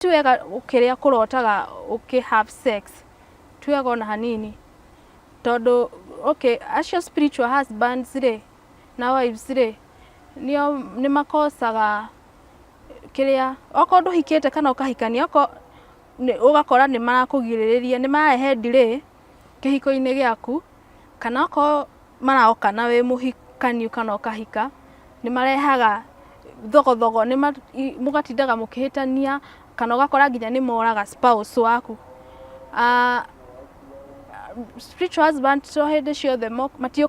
Tuwega ukiria kurotaga have sex tuwega ona hanini todo okay acio spiritual husbands ri na wives ri nio ni makosaga kiria oko nduhikite kana ukahikania oko ugakora ni marakugiririria ni marehe delay kihiko-ini giaku kana oko maraoka na wi muhikani kana ukahika ni marehaga thogo ni mugatindaga mukihitania kana ugakora nginya ni moraga spouse waku. Spiritual husband so hindi ciothe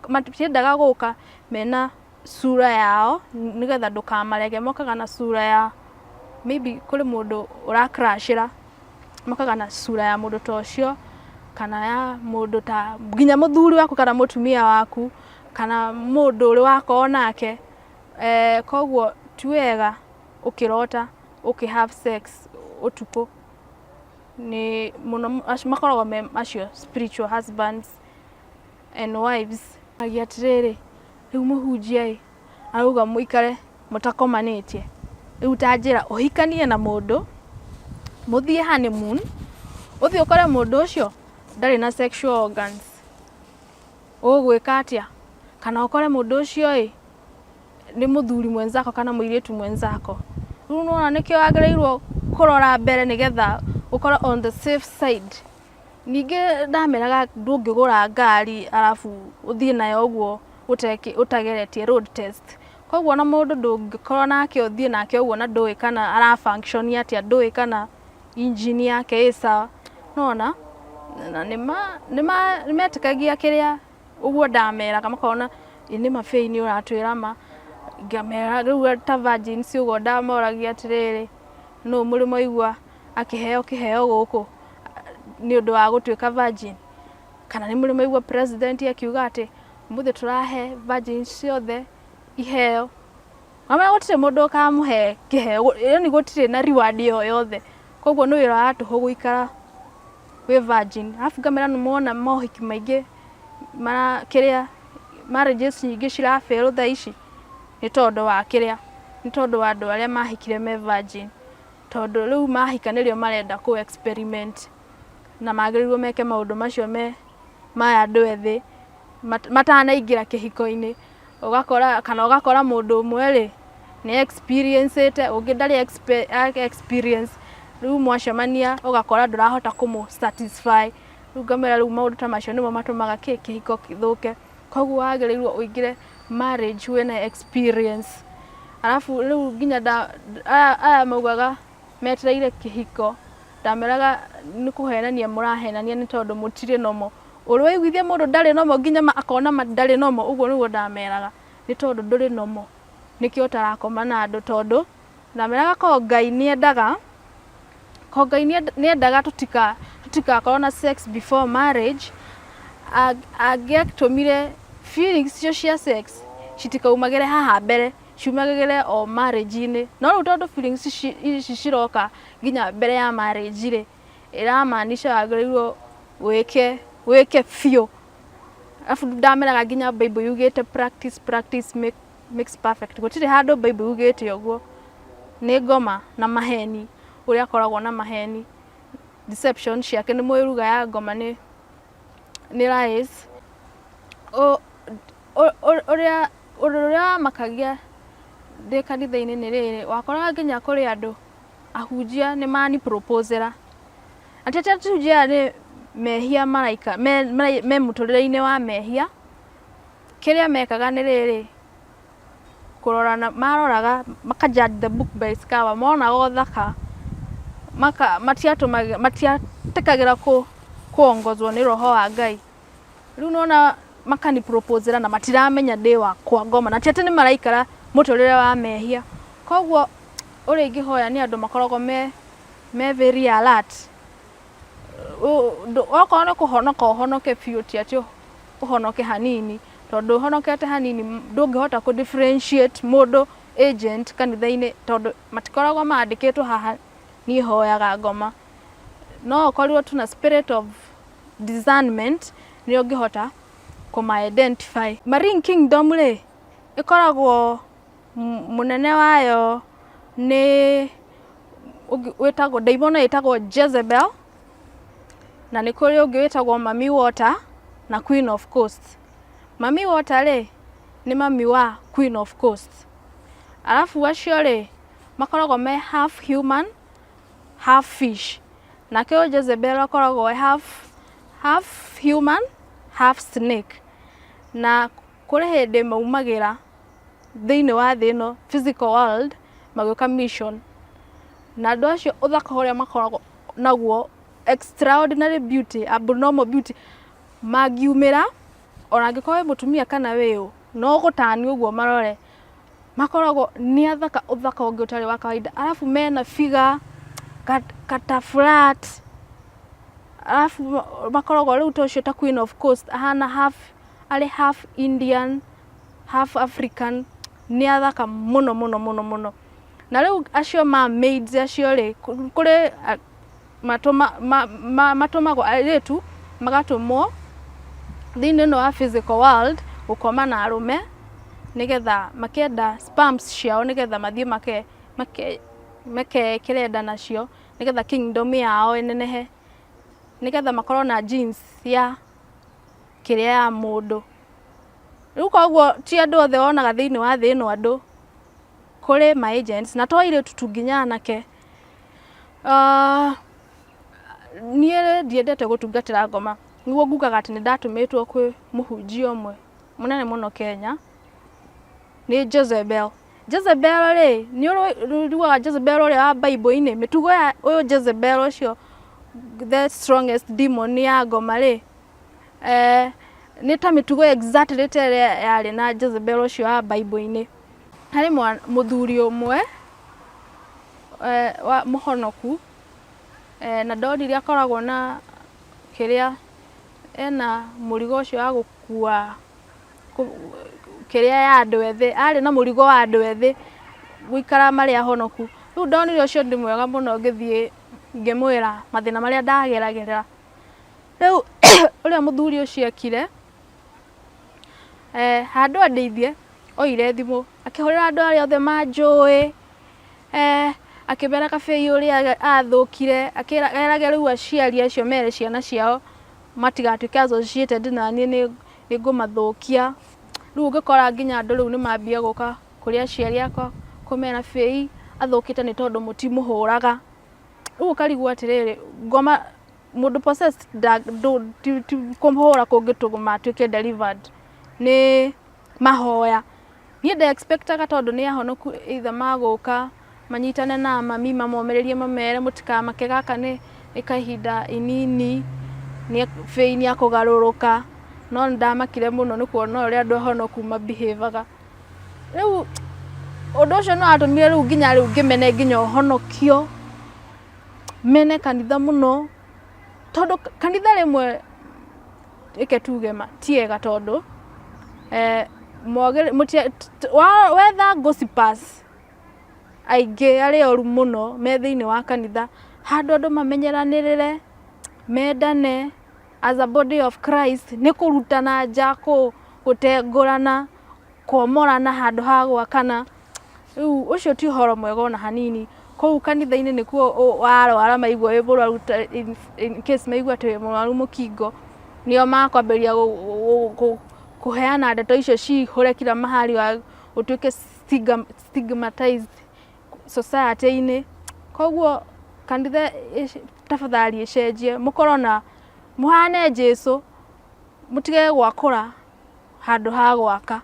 matiendaga guka mena sura yao nigetha ndukamarege mokaga na sura ya maybe kuri mundu urakrashira mokaga na sura ya mundu ta ucio kana ya mundu ta nginya muthuri waku kana mutumia waku kana mundu uri wako nake koguo tuwega ukirota have sex utuko ni muno makorogo me acio spiritual husbands and wives agiatiriri riu muhunjia auga muikare mutakomanitie riu tanjira uhikanie na mundu muthie honeymoon uthie ukore mundu ucio ndari na sexual organs ugwika atia kana ukore mundu ucio ni muthuri mwenzako kana muiritu mwenzako riu nona nikio agirairwo kurora mbere nigetha ukora on the safe side. Ninge ndameraga ndungigura ngari arafu uthie nayo uguo utageretie road test koguo na mundu ndungikorwo nake uthie nake uguo na ndui kana ara function atia ndui kana engine yake isa nona na nimetikagia kiria uguo ndameraga makona ini mafeini uratwira ma ngamera riu ta virgins uguo ndamoragia atiriri no muri moigua akiheo guku ni undu wa gutwika virgin kana ni muri moigua president akiuga ati muthi turahe virgins ciothe iheo ama gutire mundu kamuhe kiheo yani gutire na reward yo yothe koguo no wira atu guikara we virgin afu ngamera numuona mohiki maingi mara kiria marriages nyingi cirafail tha ici ni tondu wa kiria ni tondu wa andu aria mahikire me virgin tondu riu mahika nirio marenda ku experiment na magirirwo meke maundu macio me maya andu ethi matanaingira kihiko-ini ugakora mundu mweri ni experience ungi ndari experience riu mwacemania ugakora ndurahota kumu satisfy riu ngamera riu maundu ta macio nimo matumaga kihiko kithuke koguo wagirirwo uingire marriage wena experience alafu riu nginya aya maugaga metereire kihiko ndameraga ni kuhenania murahenania ni tondu mutire nomo uri waiguithia mundu ndari nomo nginya akona ndari nomo uguo niguo ndameraga ni tondu nduri nomo nikio tarakoma na andu tondu ndameraga ko Ngai niendaga tutikakorwo na sex before marriage agĩtumire feelings cio cia sex citikaumagire haha mbere ciumagire o marriage-ini no riu tondu feelings ici ciroka nginya mbere ya marriage ri iramaanisha agĩrĩirwo wike fio afu ndameraga nginya Bible yugite practice makes perfect gutire handu Bible yugite uguo ni ngoma na maheni uria koragwo na maheni deception ciake ni mwiruga ya ngoma ni lies uria makagia de kanitha-ini ni riri wakoraga nginya kuri andu ahunjia ni mani proposera atete ahunjia ni mehia maraika me muturire-ini wa mehia kiria mekaga ni riri kurorana maroraga makajudge the book by its cover mona gothaka matiatekagira kuongozwo ni roho wa Ngai riu nona makani proposera na matiramenya ndi wa kwa ngoma na tete ni maraikara muturire wa mehia koguo uri ngihoya ni andu makoragwo me very alert okorwo ni kuhonoka uhonoke biu ti atio uhonoke hanini tondu uhonokete hanini ndungihota ku differentiate mundu agent kanitha-ini tondu matikoragwo maandikitwo haha ni hoyaga ngoma no okorirwo tuna spirit of discernment ni ungihota kuma identify Marine Kingdom ri ikoragwo munene wayo ni wetagwo ndaimona yetagwo Jezebel na nĩ kũrĩ ũngĩ wetagwo Mami Water na Queen of Coast. Mami Water rĩ nĩ mami wa Queen of Coast. Alafu acio rĩ makoragwo me half human half fish. Na kĩo Jezebel akoragwo half human half snake. Na kũrĩ hĩndĩ maumagĩra thĩinĩ wa thĩ ĩno physical world magĩũka mission. Na andũ acio ũthaka ũrĩa makoragwo naguo extraordinary beauty, abnormal beauty magiumĩra ona angĩkorwo mũtumia kana wĩũ no gũtani ũguo marore makoragwo nĩ athaka ũthaka ũngĩ ũtarĩ wa kawaida. Alafu mena figure kata flat. Alafu makoragwo rĩu ta ũcio ta Queen of Coast ahana half Indian half African. Nĩ athaka mũno. Na rĩu acio maids acio rĩ kũrĩ matũmagwo airĩtu magatũmwo thĩinĩ ĩno wa physical world gũkoma na arũme nĩgetha makĩenda sperms ciao nĩgetha mathiĩ makekĩrenda nacio nĩgetha kingdom yao ĩnenehe nĩgetha makorwo na genes ya kĩrĩa ya mũndũ. Rĩu koguo ti andũ othe wonaga thĩinĩ wa thĩ ĩno andũ kũrĩ ma agents na to airĩtu tu nginya anake. Niĩ ndiendete gũtungatĩra ngoma nĩguo ngugaga atĩ nĩndatũmĩtwo kwĩ mũhunjia ũmwe mũnene mũno Kenya nĩ Jezebel. Jezebel rĩ nĩ ũruaga Jezebel ũrĩa wa Bible-inĩ mĩtugo ya ũyũ Jezebel ũcio the strongest demon ya ngoma rĩ nĩ ta mĩtugo exactly ta ĩrĩa yarĩ na Jezebel ũcio wa Bible-inĩ. Harĩ mũthuri ũmwe wa mũhonoku na ndonire akoragwo na kĩrĩa ena mũrigo ũcio wa gũkua kĩrĩa ya andũ ethĩ arĩ na mũrigo wa andũ ethĩ gũikara marĩ ahonoku. Rĩu ndonire ũcio ndĩ mwega mũno ngĩthiĩ ngĩmwĩra mathĩna marĩa ndageragĩra. Rĩu ũrĩa mũthuri ũcio ekire handũ andeithie oire thimũ akĩhũrĩra andũ arĩa othe manjũĩ akĩmera kabei ũrĩa athũkire akĩrage rĩu aciari acio mere ciana ciao matigatuĩke associated na niĩ nĩngũmathũkia. Rĩu ũngĩkora nginya andũ rĩu nĩmambia gũka kũrĩ aciari akwa kũmera Fei athũkĩte nĩ tondũ mũtimũhũraga. Rĩu ũkarigwo atĩrĩrĩ ngoma mũndũ possessed kũmũhũra kũngĩtũma atuĩke delivered nĩ mahoya. Niĩ nde-expectaga tondũ nĩ ahonoku either magũka manyitane na mami mamomĩrĩrie mamere mũtikamake gaka nĩ kahinda inini Fei nĩakũgarũrũka. No ndamakire mũno nĩ kuona ũrĩa andũ ahonoku mabehaveaga. Rĩu ũndũ ũcio nĩ watũmire rĩu nginya rĩu ngĩmene nginya ũhonokio mene kanitha mũno tondũ kanitha rĩmwe reke tuge ma tiega tondũ wetha gossipers aingĩ arĩ oru mũno me thĩinĩ wa kanitha handũ andũ mamenyeranĩrĩre mendane as a body of Christ nĩ kũrutana nja gũtengũrana komorana handũ ha gwakana. Rĩu ũcio ti ũhoro mwega ona hanini. Kũu kanitha-inĩ nĩkuo warwara maigua wĩ mũrwaru in case maigua atĩ wĩ mũrwaru mũkingo nĩo makwambĩrĩria kũheana ndeto icio cihũre kila mahali ũtuĩke stigmatized society-inĩ. Koguo kanitha tafadhali ĩcenjie mũkorwo na mũhane Jesũ mũtige gwakũra handũ ha gwaka.